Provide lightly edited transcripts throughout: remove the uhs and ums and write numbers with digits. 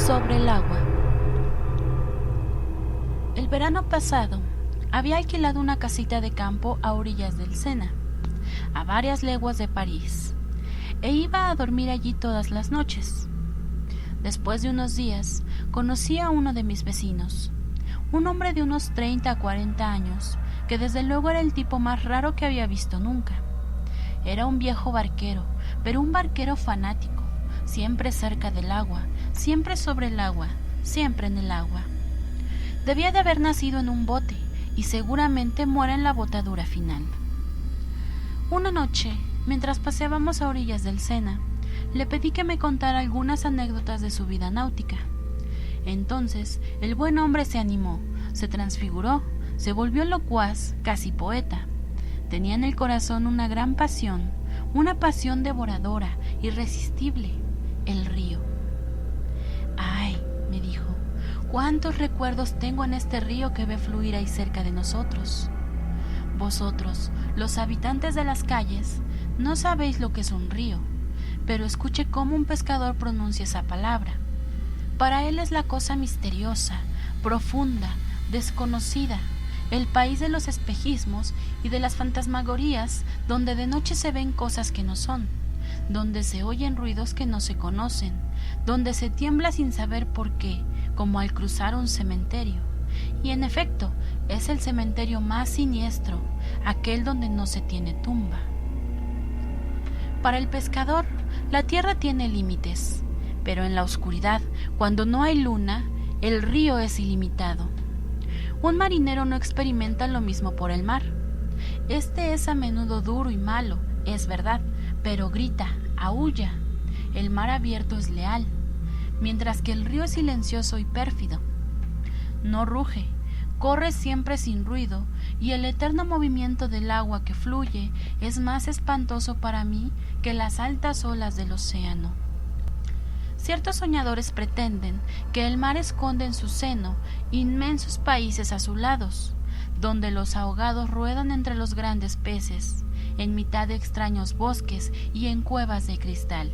sobre el agua. El verano pasado había alquilado una casita de campo a orillas del Sena, a varias leguas de París, e iba a dormir allí todas las noches. Después de unos días conocí a uno de mis vecinos, un hombre de unos 30 a 40 años, que desde luego era el tipo más raro que había visto nunca. Era un viejo barquero, pero un barquero fanático, siempre cerca del agua, siempre sobre el agua, siempre en el agua. Debía de haber nacido en un bote y seguramente muera en la botadura final. Una noche, mientras paseábamos a orillas del Sena, le pedí que me contara algunas anécdotas de su vida náutica. Entonces, el buen hombre se animó, se transfiguró, se volvió locuaz, casi poeta. Tenía en el corazón una gran pasión, una pasión devoradora, irresistible, el río. «Ay», me dijo, «cuántos recuerdos tengo en este río que ve fluir ahí cerca de nosotros. Vosotros, los habitantes de las calles, no sabéis lo que es un río, pero escuche cómo un pescador pronuncia esa palabra. Para él es la cosa misteriosa, profunda, desconocida, el país de los espejismos y de las fantasmagorías, donde de noche se ven cosas que no son, donde se oyen ruidos que no se conocen, donde se tiembla sin saber por qué, como al cruzar un cementerio. Y en efecto, es el cementerio más siniestro, aquel donde no se tiene tumba. Para el pescador, la tierra tiene límites, pero en la oscuridad, cuando no hay luna, el río es ilimitado. Un marinero no experimenta lo mismo por el mar. Este es a menudo duro y malo, es verdad, pero grita, aúlla. El mar abierto es leal, mientras que el río es silencioso y pérfido. No ruge, corre siempre sin ruido, y el eterno movimiento del agua que fluye es más espantoso para mí que las altas olas del océano. Ciertos soñadores pretenden que el mar esconde en su seno inmensos países azulados, donde los ahogados ruedan entre los grandes peces, en mitad de extraños bosques y en cuevas de cristal.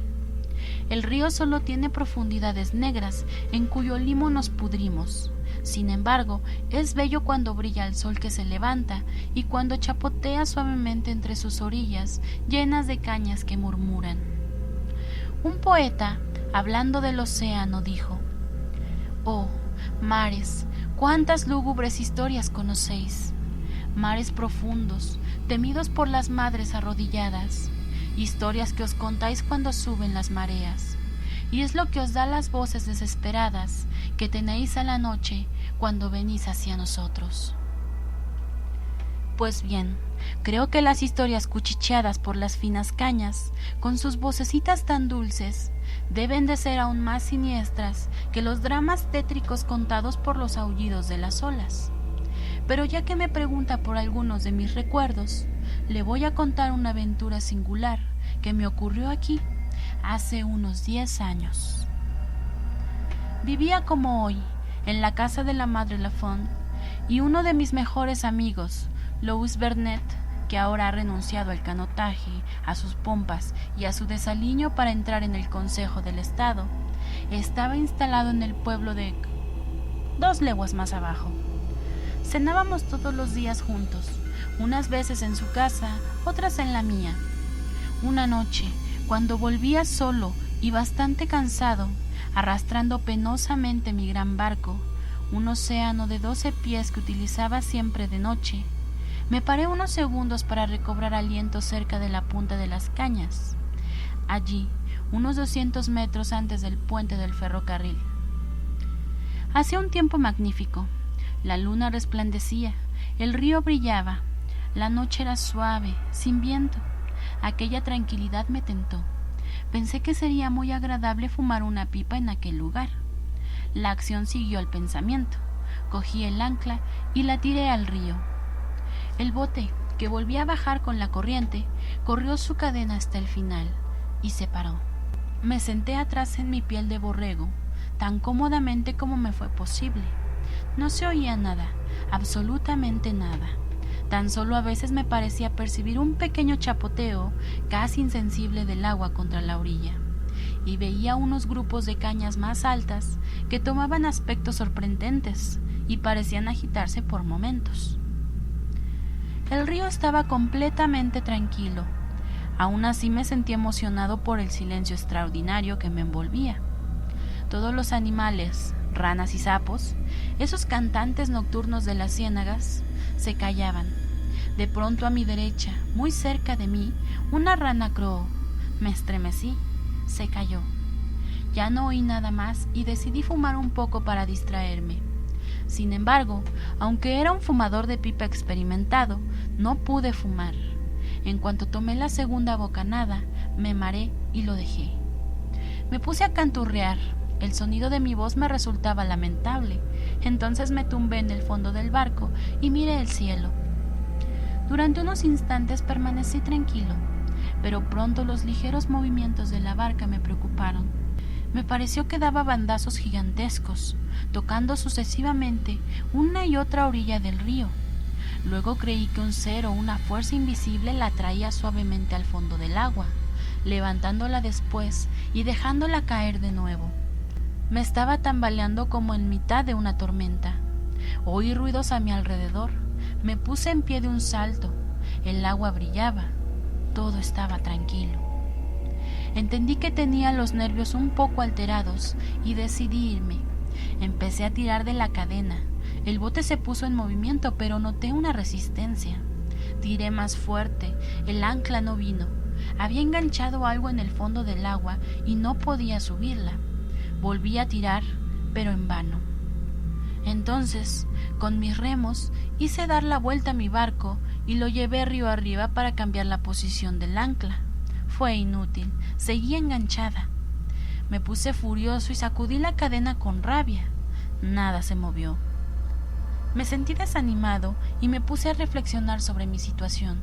El río solo tiene profundidades negras en cuyo limo nos pudrimos. Sin embargo, es bello cuando brilla el sol que se levanta y cuando chapotea suavemente entre sus orillas llenas de cañas que murmuran. Un poeta, hablando del océano, dijo: «Oh, mares, cuántas lúgubres historias conocéis, mares profundos, temidos por las madres arrodilladas, historias que os contáis cuando suben las mareas, y es lo que os da las voces desesperadas que tenéis a la noche cuando venís hacia nosotros». Pues bien, creo que las historias cuchicheadas por las finas cañas, con sus vocecitas tan dulces, deben de ser aún más siniestras que los dramas tétricos contados por los aullidos de las olas. Pero ya que me pregunta por algunos de mis recuerdos, le voy a contar una aventura singular que me ocurrió aquí hace unos 10 años. Vivía como hoy, en la casa de la madre Lafont, y uno de mis mejores amigos, Louis Bernet, que ahora ha renunciado al canotaje, a sus pompas y a su desaliño para entrar en el Consejo del Estado, estaba instalado en el pueblo de 2 leguas más abajo. Cenábamos todos los días juntos, unas veces en su casa, otras en la mía. Una noche, cuando volvía solo y bastante cansado, arrastrando penosamente mi gran barco, un océano de 12 pies que utilizaba siempre de noche, me paré unos segundos para recobrar aliento cerca de la punta de las cañas, allí, unos 200 metros antes del puente del ferrocarril. Hacía un tiempo magnífico, la luna resplandecía, el río brillaba, la noche era suave, sin viento. Aquella tranquilidad me tentó. Pensé que sería muy agradable fumar una pipa en aquel lugar. La acción siguió al pensamiento. Cogí el ancla y la tiré al río. El bote, que volvía a bajar con la corriente, corrió su cadena hasta el final y se paró. Me senté atrás en mi piel de borrego, tan cómodamente como me fue posible. No se oía nada, absolutamente nada. Tan solo a veces me parecía percibir un pequeño chapoteo casi insensible del agua contra la orilla. y veía unos grupos de cañas más altas que tomaban aspectos sorprendentes y parecían agitarse por momentos. El río estaba completamente tranquilo. Aún así me sentí emocionado por el silencio extraordinario que me envolvía. Todos los animales, ranas y sapos, esos cantantes nocturnos de las ciénagas, se callaban. De pronto a mi derecha, muy cerca de mí, una rana croó. Me estremecí. Se cayó. Ya no oí nada más y decidí fumar un poco para distraerme. Sin embargo, aunque era un fumador de pipa experimentado, no pude fumar. En cuanto tomé la segunda bocanada, me mareé y lo dejé. Me puse a canturrear. El sonido de mi voz me resultaba lamentable. Entonces me tumbé en el fondo del barco y miré el cielo. Durante unos instantes permanecí tranquilo, pero pronto los ligeros movimientos de la barca me preocuparon. Me pareció que daba bandazos gigantescos, tocando sucesivamente una y otra orilla del río. Luego creí que un ser o una fuerza invisible la traía suavemente al fondo del agua, levantándola después y dejándola caer de nuevo. Me estaba tambaleando como en mitad de una tormenta. Oí ruidos a mi alrededor. Me puse en pie de un salto. El agua brillaba. Todo estaba tranquilo. Entendí que tenía los nervios un poco alterados y decidí irme. Empecé a tirar de la cadena. El bote se puso en movimiento, pero noté una resistencia. Tiré más fuerte. El ancla no vino. Había enganchado algo en el fondo del agua y no podía subirla. Volví a tirar, pero en vano. Entonces, con mis remos, hice dar la vuelta a mi barco y lo llevé río arriba para cambiar la posición del ancla. Fue inútil, seguía enganchada. Me puse furioso y sacudí la cadena con rabia. Nada se movió. Me sentí desanimado y me puse a reflexionar sobre mi situación.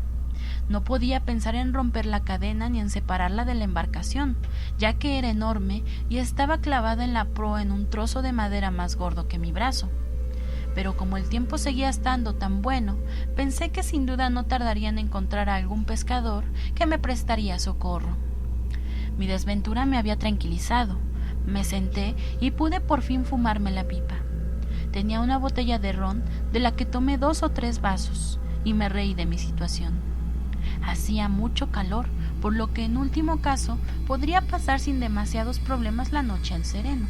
No podía pensar en romper la cadena ni en separarla de la embarcación, ya que era enorme y estaba clavada en la proa en un trozo de madera más gordo que mi brazo. Pero como el tiempo seguía estando tan bueno, pensé que sin duda no tardaría en encontrar a algún pescador que me prestaría socorro. Mi desventura me había tranquilizado. Me senté y pude por fin fumarme la pipa. Tenía una botella de ron de la que tomé 2 o 3 vasos y me reí de mi situación. Hacía mucho calor, por lo que en último caso podría pasar sin demasiados problemas la noche al sereno.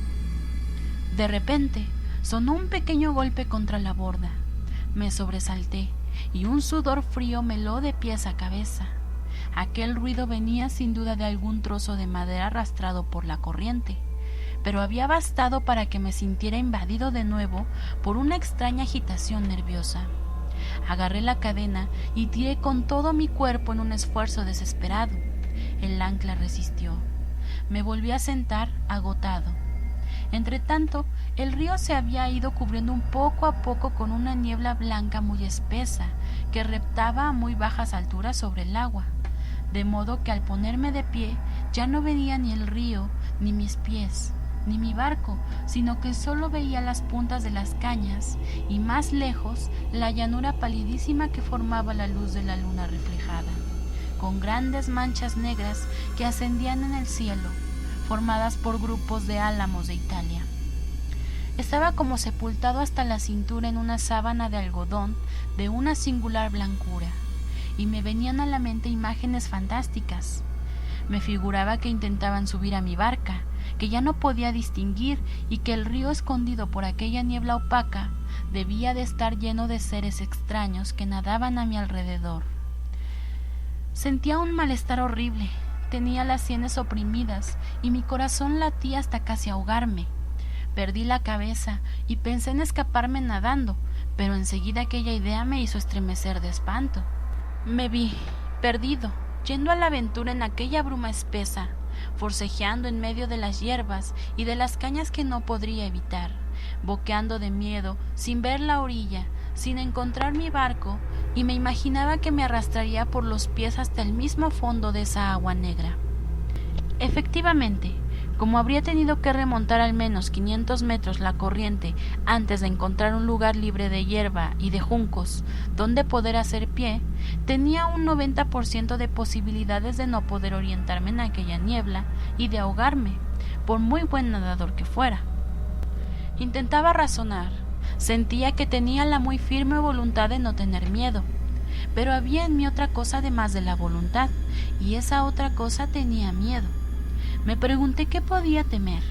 De repente sonó un pequeño golpe contra la borda. Me sobresalté y un sudor frío me heló de pies a cabeza. Aquel ruido venía sin duda de algún trozo de madera arrastrado por la corriente, pero había bastado para que me sintiera invadido de nuevo por una extraña agitación nerviosa. Agarré la cadena y tiré con todo mi cuerpo en un esfuerzo desesperado. El ancla resistió. Me volví a sentar agotado. Entretanto, el río se había ido cubriendo poco a poco con una niebla blanca muy espesa que reptaba a muy bajas alturas sobre el agua, de modo que al ponerme de pie ya no veía ni el río, ni mis pies, ni mi barco, sino que solo veía las puntas de las cañas y más lejos la llanura palidísima que formaba la luz de la luna reflejada, con grandes manchas negras que ascendían en el cielo, formadas por grupos de álamos de Italia. Estaba como sepultado hasta la cintura en una sábana de algodón de una singular blancura, y me venían a la mente imágenes fantásticas. Me figuraba que intentaban subir a mi barca, que ya no podía distinguir y que el río escondido por aquella niebla opaca debía de estar lleno de seres extraños que nadaban a mi alrededor. Sentía un malestar horrible, tenía las sienes oprimidas y mi corazón latía hasta casi ahogarme. Perdí la cabeza y pensé en escaparme nadando, pero enseguida aquella idea me hizo estremecer de espanto. Me vi, perdido, yendo a la aventura en aquella bruma espesa, forcejeando en medio de las hierbas y de las cañas que no podría evitar, boqueando de miedo, sin ver la orilla, sin encontrar mi barco, y me imaginaba que me arrastraría por los pies hasta el mismo fondo de esa agua negra. Efectivamente, como habría tenido que remontar al menos 500 metros la corriente antes de encontrar un lugar libre de hierba y de juncos donde poder hacer pie, tenía un 90% de posibilidades de no poder orientarme en aquella niebla y de ahogarme. por muy buen nadador que fuera. Intentaba razonar, sentía que tenía la muy firme voluntad de no tener miedo, pero había en mí otra cosa además de la voluntad, y esa otra cosa tenía miedo. Me pregunté qué podía temer.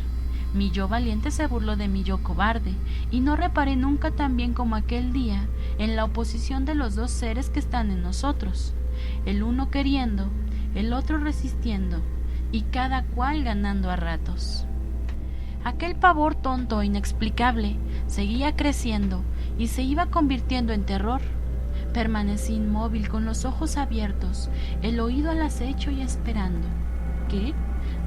Mi yo valiente se burló de mi yo cobarde, y no reparé nunca tan bien como aquel día en la oposición de los dos seres que están en nosotros, el uno queriendo, el otro resistiendo, y cada cual ganando a ratos. Aquel pavor tonto e inexplicable seguía creciendo y se iba convirtiendo en terror. Permanecí inmóvil con los ojos abiertos, el oído al acecho y esperando. ¿Qué?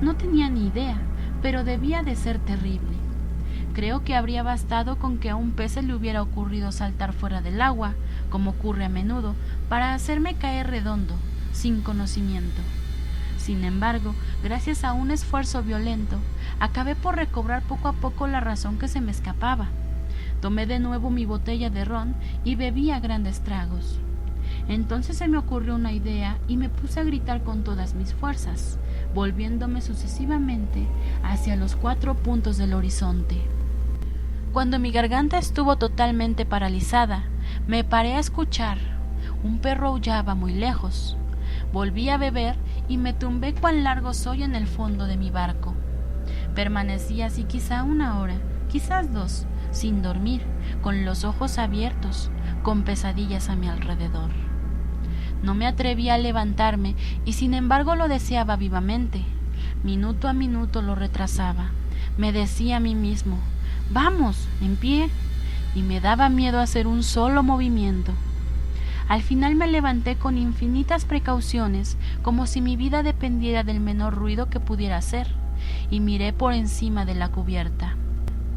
No tenía ni idea, pero debía de ser terrible. Creo que habría bastado con que a un pez se le hubiera ocurrido saltar fuera del agua, como ocurre a menudo, para hacerme caer redondo, sin conocimiento. Sin embargo, gracias a un esfuerzo violento, acabé por recobrar poco a poco la razón que se me escapaba. Tomé de nuevo mi botella de ron y bebí a grandes tragos. Entonces se me ocurrió una idea y me puse a gritar con todas mis fuerzas, volviéndome sucesivamente hacia los 4 puntos del horizonte. Cuando mi garganta estuvo totalmente paralizada, me paré a escuchar. Un perro aullaba muy lejos. Volví a beber y me tumbé cuán largo soy en el fondo de mi barco. Permanecí así quizá 1 hora, quizás 2, sin dormir, con los ojos abiertos, con pesadillas a mi alrededor. No me atrevía a levantarme y sin embargo lo deseaba vivamente. Minuto a minuto lo retrasaba. Me decía a mí mismo, «Vamos, en pie», y me daba miedo hacer un solo movimiento. Al final me levanté con infinitas precauciones, como si mi vida dependiera del menor ruido que pudiera hacer, y miré por encima de la cubierta.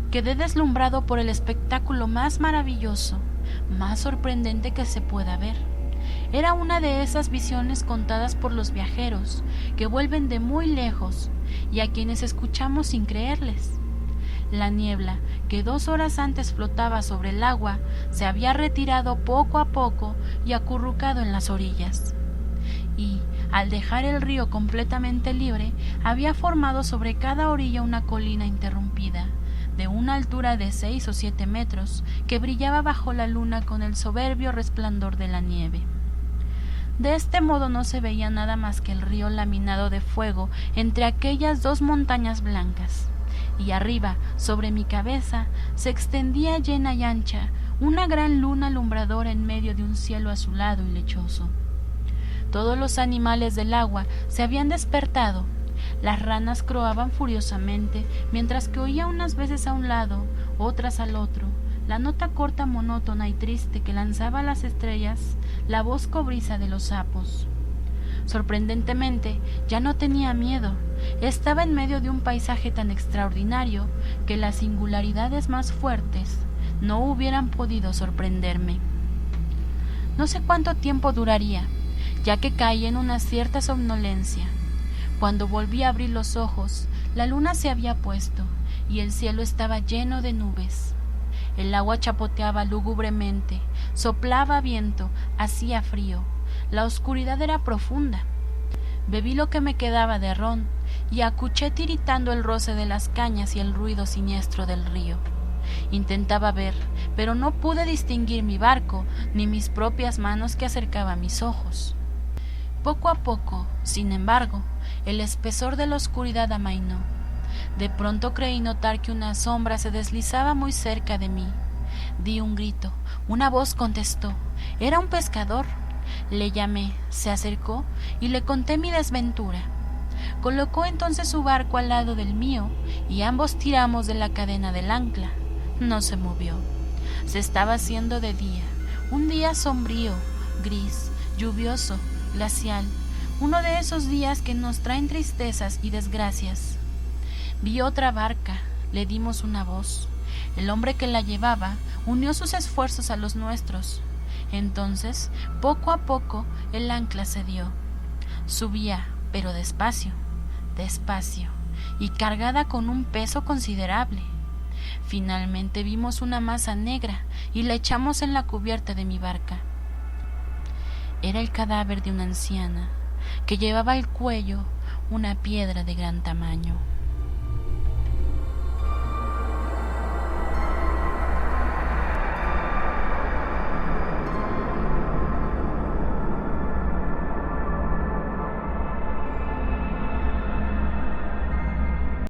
Quedé deslumbrado por el espectáculo más maravilloso, más sorprendente que se pueda ver. Era una de esas visiones contadas por los viajeros, que vuelven de muy lejos, y a quienes escuchamos sin creerles. La niebla, que 2 horas antes flotaba sobre el agua, se había retirado poco a poco y acurrucado en las orillas. Y, al dejar el río completamente libre, había formado sobre cada orilla una colina interrumpida, de una altura de 6 o 7 metros, que brillaba bajo la luna con el soberbio resplandor de la nieve. De este modo no se veía nada más que el río laminado de fuego entre aquellas 2 montañas blancas, y arriba, sobre mi cabeza, se extendía llena y ancha una gran luna alumbradora en medio de un cielo azulado y lechoso. Todos los animales del agua se habían despertado. Las ranas croaban furiosamente, mientras que oía unas veces a un lado, otras al otro, la nota corta, monótona y triste que lanzaba a las estrellas la voz cobriza de los sapos. Sorprendentemente, ya no tenía miedo. Estaba en medio de un paisaje tan extraordinario que las singularidades más fuertes no hubieran podido sorprenderme. No sé cuánto tiempo duraría, ya que caí en una cierta somnolencia. Cuando volví a abrir los ojos, la luna se había puesto y el cielo estaba lleno de nubes. El agua chapoteaba lúgubremente, soplaba viento, hacía frío. La oscuridad era profunda. Bebí lo que me quedaba de ron y acuché tiritando el roce de las cañas y el ruido siniestro del río. Intentaba ver, pero no pude distinguir mi barco ni mis propias manos que acercaba a mis ojos. Poco a poco, sin embargo, el espesor de la oscuridad amainó. De pronto creí notar que una sombra se deslizaba muy cerca de mí. Di un grito, una voz contestó. Era un pescador. Le llamé, se acercó y le conté mi desventura. Colocó entonces su barco al lado del mío y ambos tiramos de la cadena del ancla. No se movió. Se estaba haciendo de día, un día sombrío, gris, lluvioso, glacial, uno de esos días que nos traen tristezas y desgracias. Vi otra barca, le dimos una voz. El hombre que la llevaba unió sus esfuerzos a los nuestros. Entonces, poco a poco, el ancla cedió. Subía, pero despacio, despacio, y cargada con un peso considerable. Finalmente vimos una masa negra y la echamos en la cubierta de mi barca. Era el cadáver de una anciana que llevaba al cuello una piedra de gran tamaño.